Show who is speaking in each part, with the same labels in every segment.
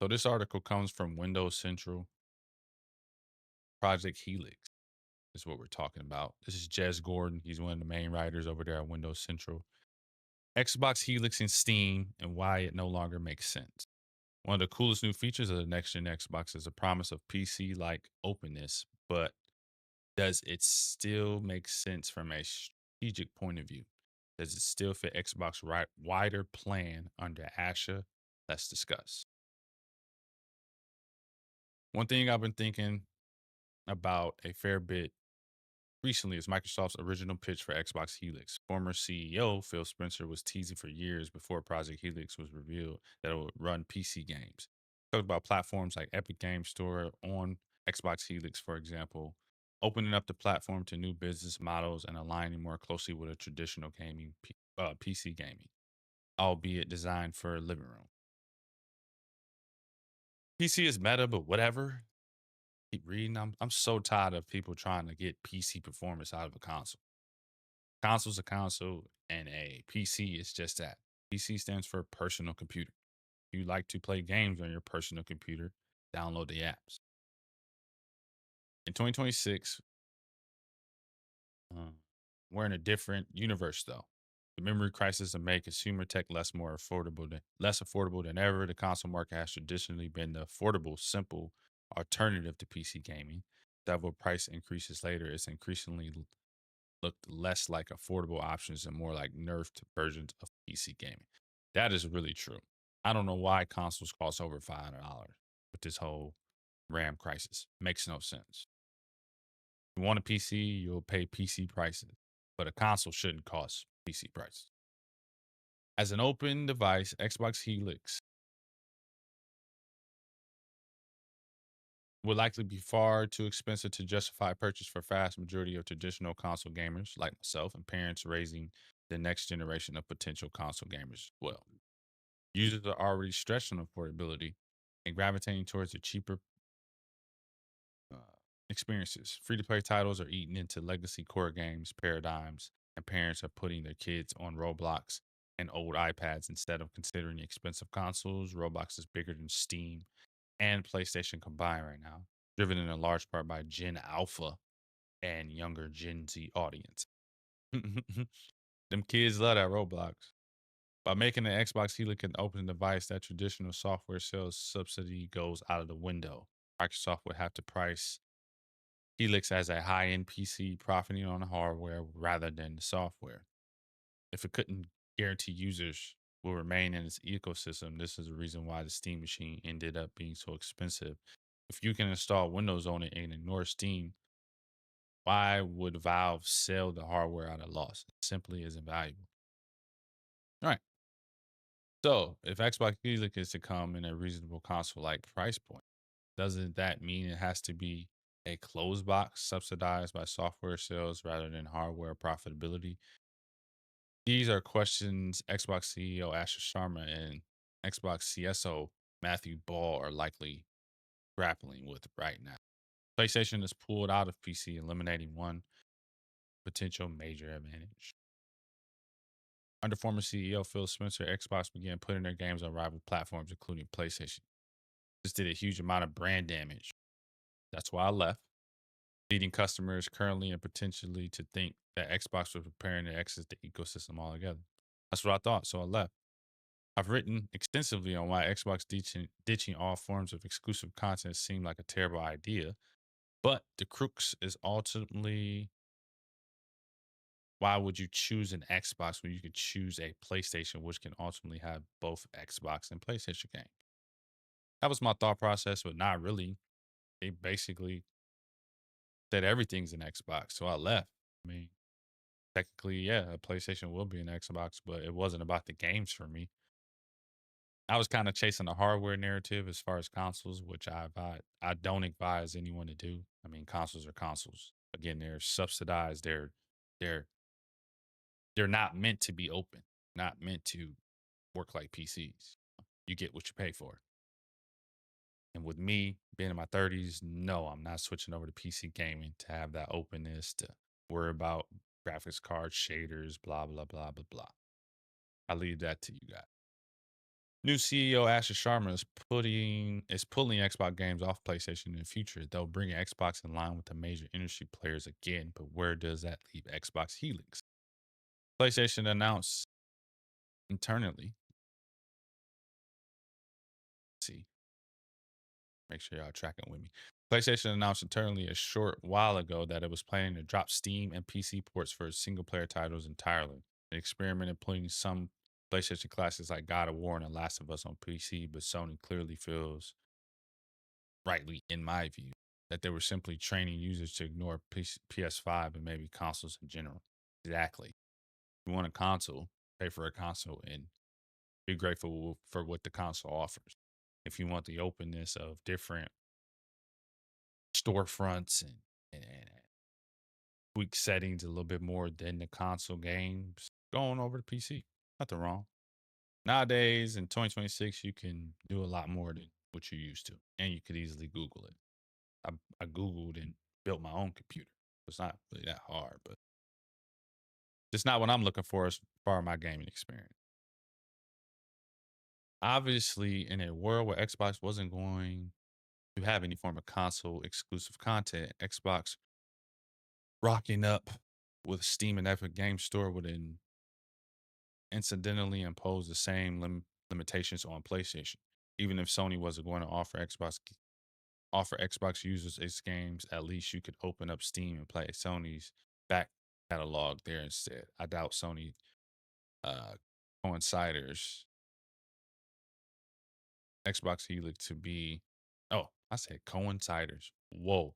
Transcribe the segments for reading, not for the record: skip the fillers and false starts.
Speaker 1: So this article comes from Windows Central. Project Helix is what we're talking about. This is Jez Gordon. He's one of the main writers over there at Windows Central. Xbox Helix and Steam and why it no longer makes sense. One of the coolest new features of the next gen Xbox is the promise of PC like openness, but does it still make sense from a strategic point of view? Does it still fit Xbox wider plan under Asha? Let's discuss. One thing I've been thinking about a fair bit recently is Microsoft's original pitch for Xbox Helix. Former CEO Phil Spencer was teasing for years before Project Helix was revealed that it would run PC games. Talked about platforms like Epic Games Store on Xbox Helix, for example, opening up the platform to new business models and aligning more closely with a traditional PC gaming, albeit designed for a living room. PC is meta, but whatever. Keep reading. I'm so tired of people trying to get PC performance out of a console. Console's a console, and a PC is just that. PC stands for personal computer. If you like to play games on your personal computer, download the apps. In 2026, we're in a different universe, though. The memory crisis has made consumer tech less affordable than ever. The console market has traditionally been the affordable, simple alternative to PC gaming. Several price increases later, it's increasingly looked less like affordable options and more like nerfed versions of PC gaming. That is really true. I don't know why consoles cost over $500 with this whole RAM crisis. Makes no sense. If you want a PC, you'll pay PC prices, but a console shouldn't cost PC prices. As an open device, Xbox Helix would likely be far too expensive to justify purchase for vast majority of traditional console gamers like myself and parents raising the next generation of potential console gamers. Well, users are already stretched on affordability and gravitating towards the cheaper uh, experiences. Free to play titles are eating into legacy core games paradigms, and parents are putting their kids on Roblox and old iPads instead of considering expensive consoles. Roblox is bigger than Steam and PlayStation combined right now, driven in a large part by Gen Alpha and younger Gen Z audience. Them kids love that Roblox. By making the Xbox Helix an open device, that traditional software sales subsidy goes out of the window. Microsoft would have to price Helix as a high end PC, profiting on the hardware rather than the software. If it couldn't guarantee users will remain in its ecosystem, this is the reason why the Steam machine ended up being so expensive. If you can install Windows on it and ignore Steam, why would Valve sell the hardware at a loss? It simply isn't valuable. All right. So if Xbox Helix is to come in a reasonable console like price point, doesn't that mean it has to be a closed box subsidized by software sales rather than hardware profitability? These are questions Xbox CEO Asher Sharma and Xbox CSO Matthew Ball are likely grappling with right now. PlayStation is pulled out of PC, eliminating one potential major advantage. Under former CEO Phil Spencer, Xbox began putting their games on rival platforms, including PlayStation. This did a huge amount of brand damage. That's why I left, leading customers currently and potentially to think that Xbox was preparing to exit the ecosystem altogether. That's what I thought, so I left. I've written extensively on why Xbox ditching all forms of exclusive content seemed like a terrible idea, but the crux is ultimately why would you choose an Xbox when you could choose a PlayStation, which can ultimately have both Xbox and PlayStation games? That was my thought process, but not really. They basically said everything's an Xbox, so I left. I mean, technically, yeah, a PlayStation will be an Xbox, but it wasn't about the games for me. I was kind of chasing the hardware narrative as far as consoles, which I don't advise anyone to do. I mean, consoles are consoles. Again, they're subsidized. They're they're not meant to be open, not meant to work like PCs. You get what you pay for. And with me being in my 30s, no, I'm not switching over to PC gaming to have that openness to worry about graphics cards, shaders, blah, blah, blah, blah, blah. I leave that to you guys. New CEO Asher Sharma is pulling Xbox games off PlayStation in the future. They'll bring Xbox in line with the major industry players again, but where does that leave Xbox Helix? PlayStation announced internally. See, make sure y'all tracking with me. PlayStation announced internally a short while ago that it was planning to drop Steam and PC ports for single player titles entirely. It experimented putting some PlayStation classics like God of War and The Last of Us on PC, but Sony clearly feels, rightly in my view, that they were simply training users to ignore PS5 and maybe consoles in general. Exactly. If you want a console, pay for a console and be grateful for what the console offers. If you want the openness of different storefronts and tweak settings a little bit more than the console games, going over to PC. Nothing wrong. Nowadays in 2026, you can do a lot more than what you used to, and you could easily Google it. I Googled and built my own computer. It's not really that hard, but it's not what I'm looking for as far as my gaming experience. Obviously, in a world where Xbox wasn't going to have any form of console exclusive content, Xbox rocking up with Steam and Epic Game Store would incidentally impose the same limitations on PlayStation. Even if Sony wasn't going to offer Xbox users its games, at least you could open up Steam and play Sony's back catalog there instead. I doubt Sony coinciders Xbox Helix to be, oh, I said coinciders. Whoa.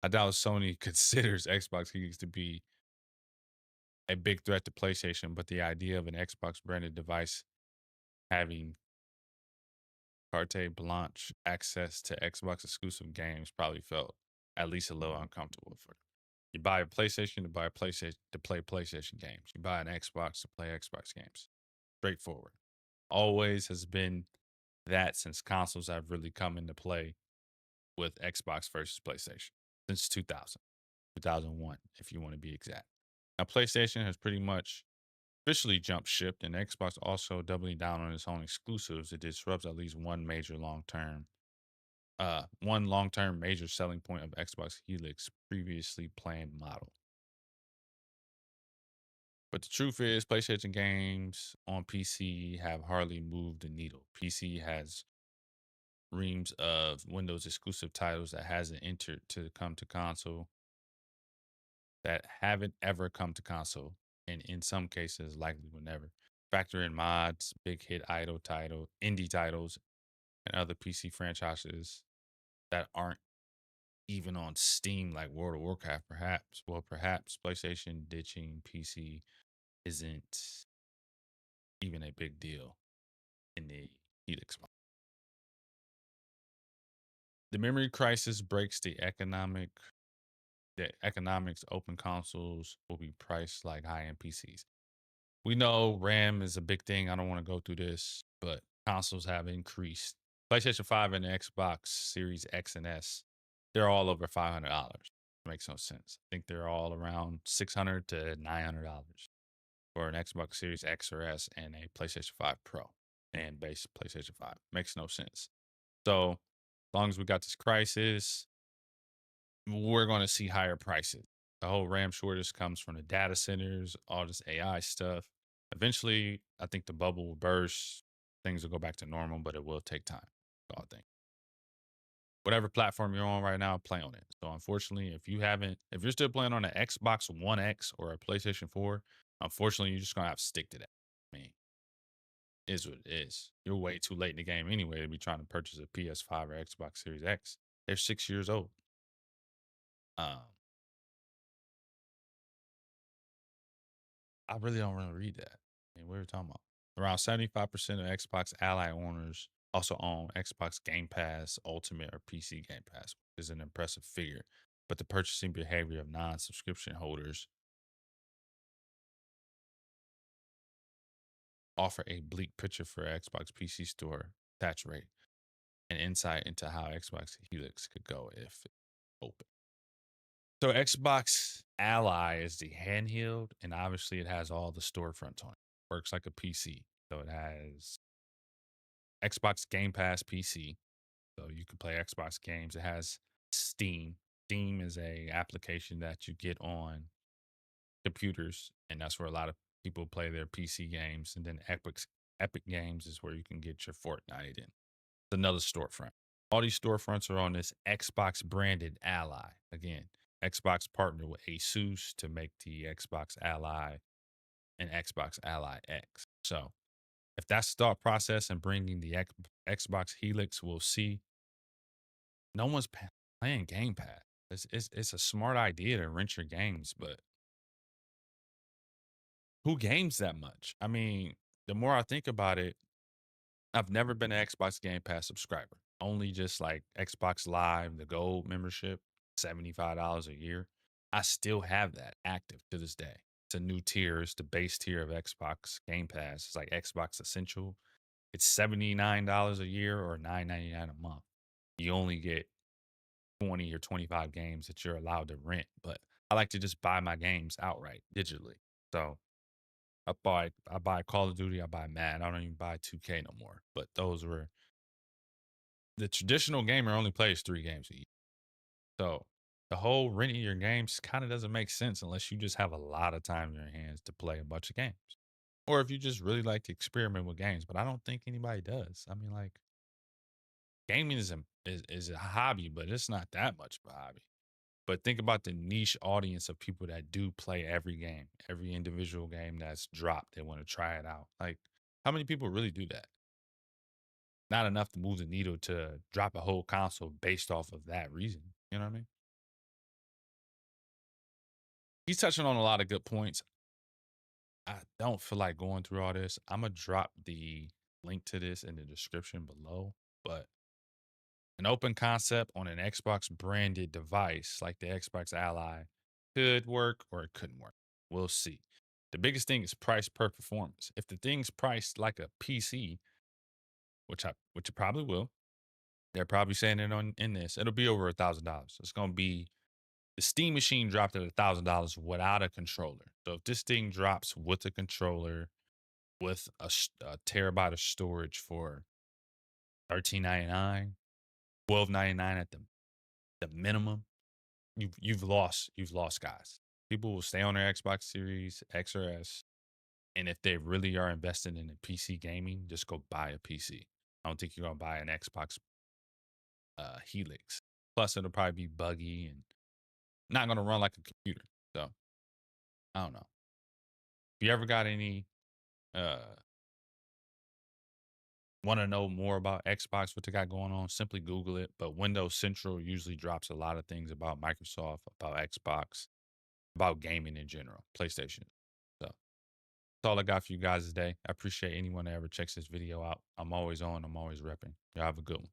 Speaker 1: I doubt Sony considers Xbox Helix to be a big threat to PlayStation, but the idea of an Xbox branded device having carte blanche access to Xbox exclusive games probably felt at least a little uncomfortable for them. You buy a PlayStation to buy a PlayStation to play PlayStation games. You buy an Xbox to play Xbox games. Straightforward. Always has been that since consoles have really come into play with Xbox versus PlayStation since 2000, 2001, if you want to be exact. Now, PlayStation has pretty much officially jumped ship, and Xbox also doubling down on its own exclusives. It disrupts at least one long-term major selling point of Xbox Helix previously planned model. But the truth is, PlayStation games on PC have hardly moved the needle. PC has reams of Windows exclusive titles that hasn't entered to come to console, that haven't ever come to console, and in some cases likely will never. Factor in mods, big hit idle title, indie titles, and other PC franchises that aren't even on Steam like World of Warcraft, perhaps. Well, perhaps PlayStation ditching PC isn't even a big deal in the Helix market. The memory crisis breaks the economics. Open consoles will be priced like high-end PCs. We know RAM is a big thing. I don't want to go through this, but consoles have increased. PlayStation 5 and the Xbox Series X and S, they're all over $500. Makes no sense. I think they're all around $600 to $900 for an Xbox Series X or S and a PlayStation 5 Pro and base PlayStation 5. Makes no sense. So, as long as we got this crisis, we're going to see higher prices. The whole RAM shortage comes from the data centers, all this AI stuff. Eventually, I think the bubble will burst. Things will go back to normal, but it will take time. I think. Whatever platform you're on right now, play on it. So unfortunately, if you're still playing on an Xbox One X or a PlayStation 4, unfortunately, you're just gonna have to stick to that. I mean, it is what it is. You're way too late in the game anyway to be trying to purchase a PS5 or Xbox Series X. They're 6 years old. Um, I really don't want to read that. I mean, what are we talking about? Around 75% of Xbox Ally owners also own Xbox Game Pass Ultimate or PC Game Pass, which is an impressive figure. But the purchasing behavior of non subscription holders offer a bleak picture for Xbox PC store attach rate and insight into how Xbox Helix could go if open. So Xbox Ally is the handheld, and obviously it has all the storefronts on it. Works like a PC. So it has Xbox Game Pass PC, so you can play Xbox games. It has Steam. Steam is a application that you get on computers, and that's where a lot of people play their PC games. And then Epic Games is where you can get your Fortnite in. It's another storefront. All these storefronts are on this Xbox branded Ally. Again, Xbox partnered with Asus to make the Xbox Ally and Xbox Ally X. So if that's the thought process and bringing the Xbox Helix, we'll see. No one's playing Game Pass. It's a smart idea to rent your games, but who games that much? I mean, the more I think about it, I've never been an Xbox Game Pass subscriber. Only just like Xbox Live, the gold membership, $75 a year. I still have that active to this day. It's a new tier. It's the base tier of Xbox Game Pass. It's like Xbox Essential. It's $79 a year or $9.99 a month. You only get 20 or 25 games that you're allowed to rent, but I like to just buy my games outright digitally. So I buy Call of Duty, I buy Madden. I don't even buy 2K no more. But those were the traditional gamer only plays 3 games a year. So the whole renting your games kind of doesn't make sense unless you just have a lot of time in your hands to play a bunch of games. Or if you just really like to experiment with games, but I don't think anybody does. I mean, like gaming is a hobby, but it's not that much of a hobby. But think about the niche audience of people that do play every game, every individual game that's dropped. They want to try it out. Like, how many people really do that? Not enough to move the needle to drop a whole console based off of that reason. You know what I mean? He's touching on a lot of good points. I don't feel like going through all this. I'm going to drop the link to this in the description below. But an open concept on an Xbox branded device like the Xbox Ally could work or it couldn't work. We'll see. The biggest thing is price per performance. If the thing's priced like a PC, which it probably will, they're probably saying it on in this, it'll be over $1,000. It's gonna be the Steam machine dropped at $1,000 without a controller. So if this thing drops with a controller, with a terabyte of storage for $13.99, $12.99 at the minimum, you've lost guys. People will stay on their Xbox Series X or S, and if they really are invested in the PC gaming, just go buy a PC. I don't think you're gonna buy an Xbox Helix. Plus, it'll probably be buggy and not gonna run like a computer. So I don't know. If you ever got any uh want to know more about Xbox, what they got going on, simply Google it. But Windows Central usually drops a lot of things about Microsoft, about Xbox, about gaming in general, PlayStation. So that's all I got for you guys today. I appreciate anyone that ever checks this video out. I'm always on, I'm always repping. Y'all have a good one.